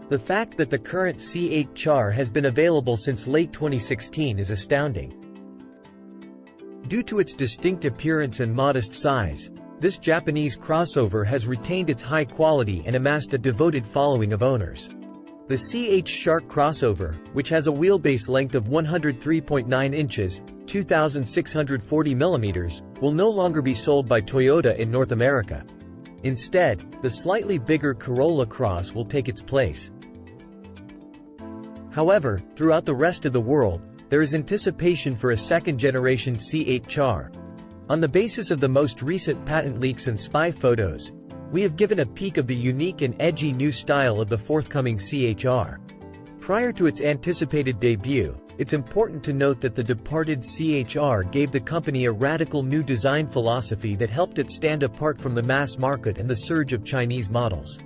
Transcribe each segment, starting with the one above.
The fact that the current C8 Char has been available since late 2016 is astounding. Due to its distinct appearance and modest size, this Japanese crossover has retained its high quality and amassed a devoted following of owners. The C8 Shark crossover, which has a wheelbase length of 103.9 inches, 2,640 millimeters, will no longer be sold by Toyota in North America. Instead, the slightly bigger Corolla Cross will take its place. However, throughout the rest of the world, there is anticipation for a second-generation C8 Char. On the basis of the most recent patent leaks and spy photos, we have given a peek of the unique and edgy new style of the forthcoming C8R. Prior to its anticipated debut, it's important to note that the departed C8R gave the company a radical new design philosophy that helped it stand apart from the mass market and the surge of Chinese models.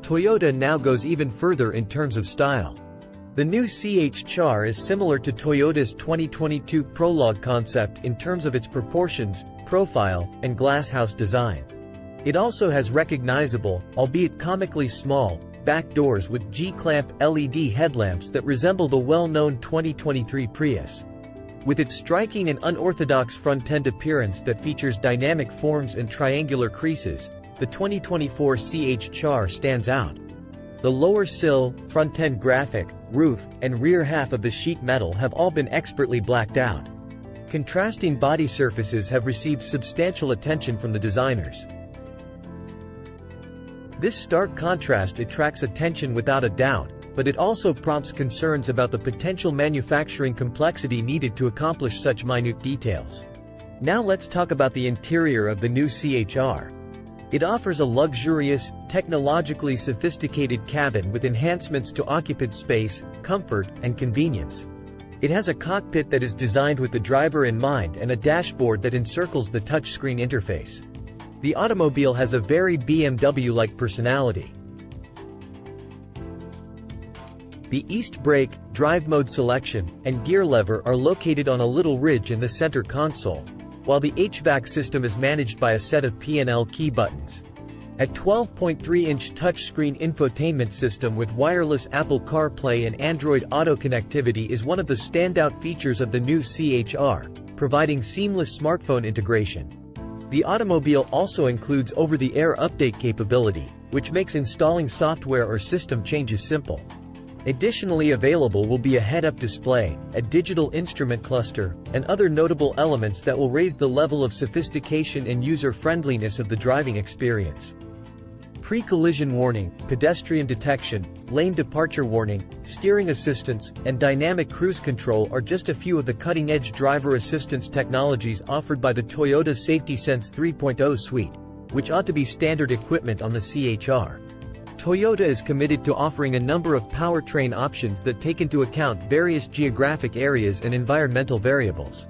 Toyota now goes even further in terms of style. The new C8 Char is similar to Toyota's 2022 Prologue concept in terms of its proportions, profile, and glasshouse design. It also has recognizable, albeit comically small, back doors with G-clamp LED headlamps that resemble the well-known 2023 Prius. With its striking and unorthodox front-end appearance that features dynamic forms and triangular creases, the 2024 C8 Char stands out. The lower sill, front-end graphic, roof, and rear half of the sheet metal have all been expertly blacked out. Contrasting body surfaces have received substantial attention from the designers. This stark contrast attracts attention without a doubt, but it also prompts concerns about the potential manufacturing complexity needed to accomplish such minute details. Now let's talk about the interior of the new C8R. It offers a luxurious, technologically sophisticated cabin with enhancements to occupant space, comfort, and convenience. It has a cockpit that is designed with the driver in mind and a dashboard that encircles the touchscreen interface. The automobile has a very BMW-like personality. The East brake, drive mode selection, and gear lever are located on a little ridge in the center console, while the HVAC system is managed by a set of P&L key buttons. A 12.3-inch touchscreen infotainment system with wireless Apple CarPlay and Android Auto connectivity is one of the standout features of the new C8R, providing seamless smartphone integration. The automobile also includes over-the-air update capability, which makes installing software or system changes simple. Additionally available will be a head-up display, a digital instrument cluster, and other notable elements that will raise the level of sophistication and user-friendliness of the driving experience. Pre-collision warning, pedestrian detection, lane departure warning, steering assistance, and dynamic cruise control are just a few of the cutting-edge driver assistance technologies offered by the Toyota SafetySense 3.0 suite, which ought to be standard equipment on the C8R. Toyota is committed to offering a number of powertrain options that take into account various geographic areas and environmental variables.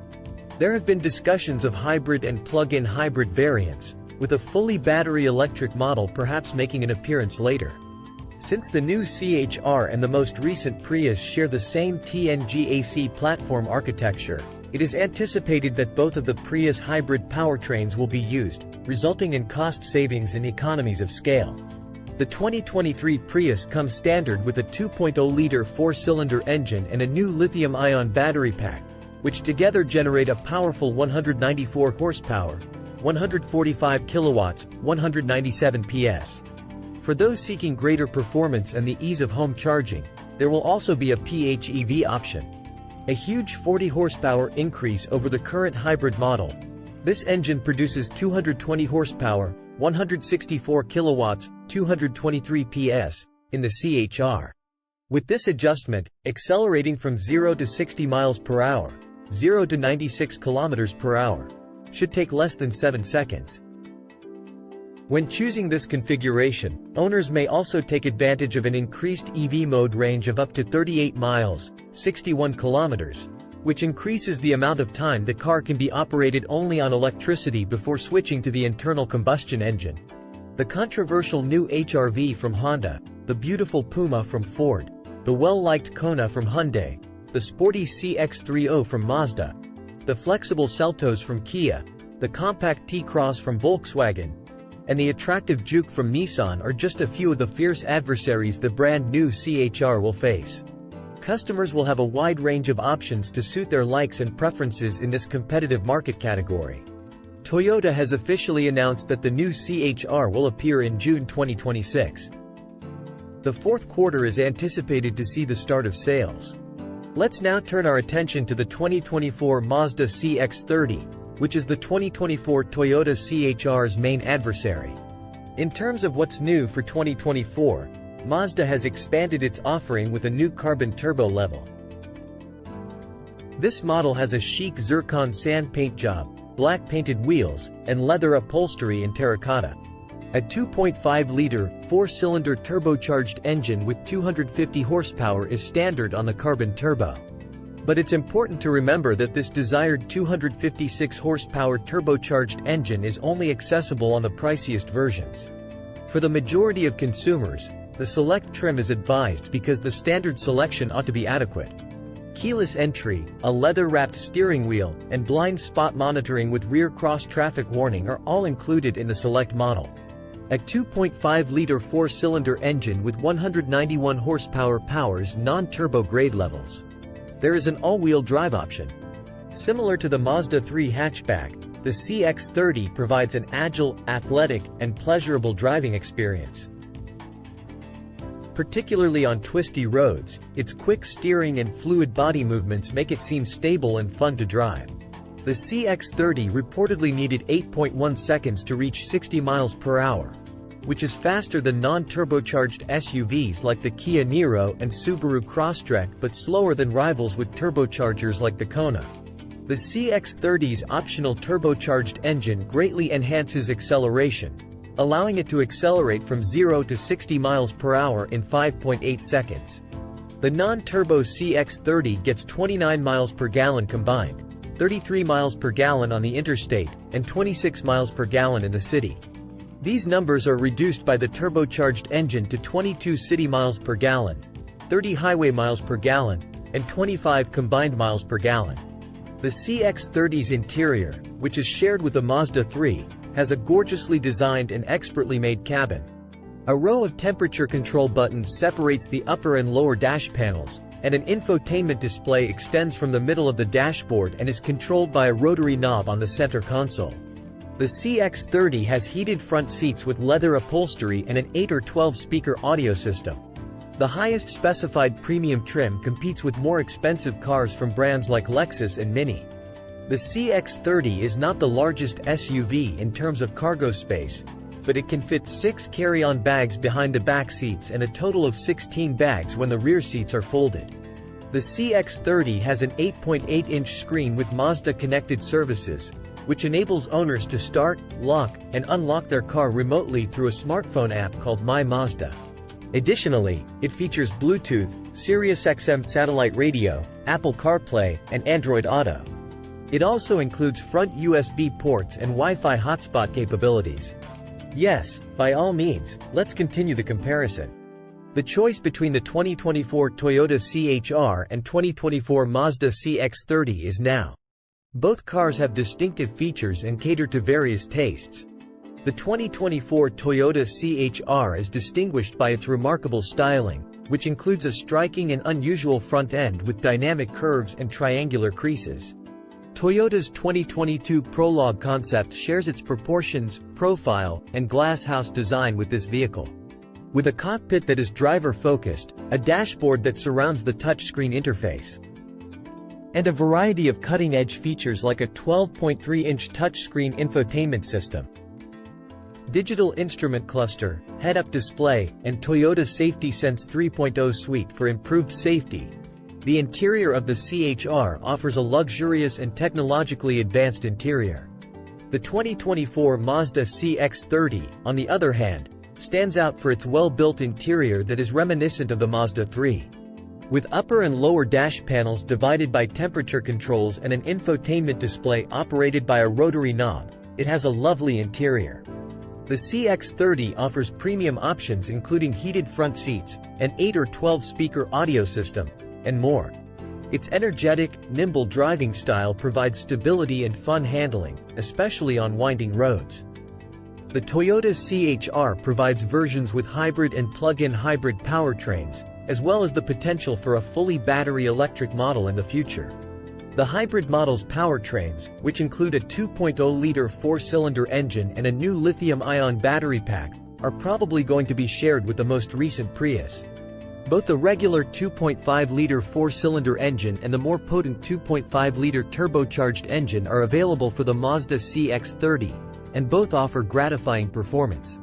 There have been discussions of hybrid and plug-in hybrid variants, with a fully battery electric model perhaps making an appearance later. Since the new C8R and the most recent Prius share the same TNGAC platform architecture, it is anticipated that both of the Prius hybrid powertrains will be used, resulting in cost savings and economies of scale. The 2023 Prius comes standard with a 2.0-liter four-cylinder engine and a new lithium-ion battery pack, which together generate a powerful 194 horsepower, 145 kilowatts, 197 PS. For those seeking greater performance and the ease of home charging, there will also be a PHEV option. A huge 40 horsepower increase over the current hybrid model. This engine produces 220 horsepower, 164 kilowatts, 223 PS, in the C8R. With this adjustment, accelerating from 0 to 60 miles per hour, 0 to 96 kilometers per hour, should take less than 7 seconds. When choosing this configuration, owners may also take advantage of an increased EV mode range of up to 38 miles, 61 kilometers, which increases the amount of time the car can be operated only on electricity before switching to the internal combustion engine. The controversial new HR-V from Honda, the beautiful Puma from Ford, the well-liked Kona from Hyundai, the sporty CX-30 from Mazda, the flexible Seltos from Kia, the compact T-Cross from Volkswagen, and the attractive Juke from Nissan are just a few of the fierce adversaries the brand new CHR will face. Customers will have a wide range of options to suit their likes and preferences in this competitive market category. Toyota has officially announced that the new CHR will appear in June 2026. The fourth quarter is anticipated to see the start of sales. Let's now turn our attention to the 2024 Mazda CX-30, which is the 2024 Toyota CHR's main adversary. In terms of what's new for 2024, Mazda has expanded its offering with a new carbon turbo level. This model has a chic zircon sand paint job, black painted wheels, and leather upholstery in terracotta. A 2.5-liter, 4-cylinder turbocharged engine with 250 horsepower is standard on the carbon turbo. But it's important to remember that this desired 256 horsepower turbocharged engine is only accessible on the priciest versions. For the majority of consumers, the Select trim is advised because the standard selection ought to be adequate. Keyless entry, a leather-wrapped steering wheel, and blind spot monitoring with rear cross-traffic warning are all included in the Select model. A 2.5-liter 4-cylinder engine with 191 horsepower powers non-turbo grade levels. There is an all-wheel drive option. Similar to the Mazda 3 hatchback, the CX-30 provides an agile, athletic, and pleasurable driving experience. Particularly on twisty roads, its quick steering and fluid body movements make it seem stable and fun to drive. The CX-30 reportedly needed 8.1 seconds to reach 60 miles per hour, which is faster than non-turbocharged SUVs like the Kia Niro and Subaru Crosstrek but slower than rivals with turbochargers like the Kona. The CX-30's optional turbocharged engine greatly enhances acceleration, allowing it to accelerate from 0 to 60 miles per hour in 5.8 seconds. The non-turbo CX-30 gets 29 miles per gallon combined, 33 miles per gallon on the interstate, and 26 miles per gallon in the city. These numbers are reduced by the turbocharged engine to 22 city miles per gallon, 30 highway miles per gallon, and 25 combined miles per gallon. The CX-30's interior, which is shared with the Mazda 3, has a gorgeously designed and expertly made cabin. A row of temperature control buttons separates the upper and lower dash panels, and an infotainment display extends from the middle of the dashboard and is controlled by a rotary knob on the center console. The CX-30 has heated front seats with leather upholstery and an 8 or 12 speaker audio system. The highest specified premium trim competes with more expensive cars from brands like Lexus and Mini. The CX-30 is not the largest SUV in terms of cargo space, but it can fit 6 carry-on bags behind the back seats and a total of 16 bags when the rear seats are folded. The CX-30 has an 8.8-inch screen with Mazda Connected Services, which enables owners to start, lock, and unlock their car remotely through a smartphone app called My Mazda. Additionally, it features Bluetooth, SiriusXM satellite radio, Apple CarPlay, and Android Auto. It also includes front USB ports and Wi-Fi hotspot capabilities. Yes, by all means, let's continue the comparison. The choice between the 2024 Toyota CHR and 2024 Mazda CX-30 is now. Both cars have distinctive features and cater to various tastes. The 2024 Toyota CHR is distinguished by its remarkable styling, which includes a striking and unusual front end with dynamic curves and triangular creases. Toyota's 2022 Prologue concept shares its proportions, profile, and glass house design with this vehicle. With a cockpit that is driver-focused, a dashboard that surrounds the touchscreen interface, and a variety of cutting-edge features like a 12.3-inch touchscreen infotainment system, digital instrument cluster, head-up display, and Toyota Safety Sense 3.0 suite for improved safety. The interior of the CHR offers a luxurious and technologically advanced interior. The 2024 Mazda CX-30, on the other hand, stands out for its well-built interior that is reminiscent of the Mazda 3. With upper and lower dash panels divided by temperature controls and an infotainment display operated by a rotary knob, it has a lovely interior. The CX-30 offers premium options including heated front seats, an 8 or 12 speaker audio system, and more. Its energetic, nimble driving style provides stability and fun handling, especially on winding roads. The Toyota CHR provides versions with hybrid and plug-in hybrid powertrains, as well as the potential for a fully battery electric model in the future. The hybrid model's powertrains, which include a 2.0-liter four-cylinder engine and a new lithium-ion battery pack, are probably going to be shared with the most recent Prius. Both the regular 2.5-liter four-cylinder engine and the more potent 2.5-liter turbocharged engine are available for the Mazda CX-30, and both offer gratifying performance.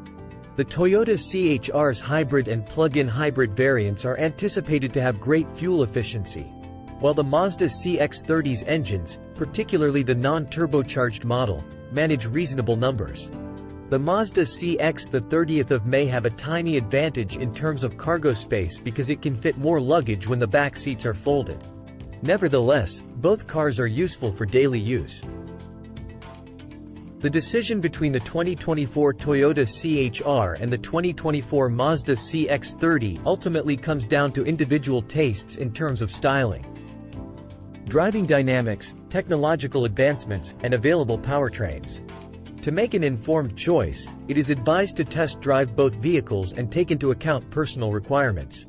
The Toyota CHR's hybrid and plug-in hybrid variants are anticipated to have great fuel efficiency, while the Mazda CX-30's engines, particularly the non-turbocharged model, manage reasonable numbers. The Mazda CX-30 may have a tiny advantage in terms of cargo space because it can fit more luggage when the back seats are folded. Nevertheless, both cars are useful for daily use. The decision between the 2024 Toyota CHR and the 2024 Mazda CX-30 ultimately comes down to individual tastes in terms of styling, driving dynamics, technological advancements, and available powertrains. To make an informed choice, it is advised to test drive both vehicles and take into account personal requirements.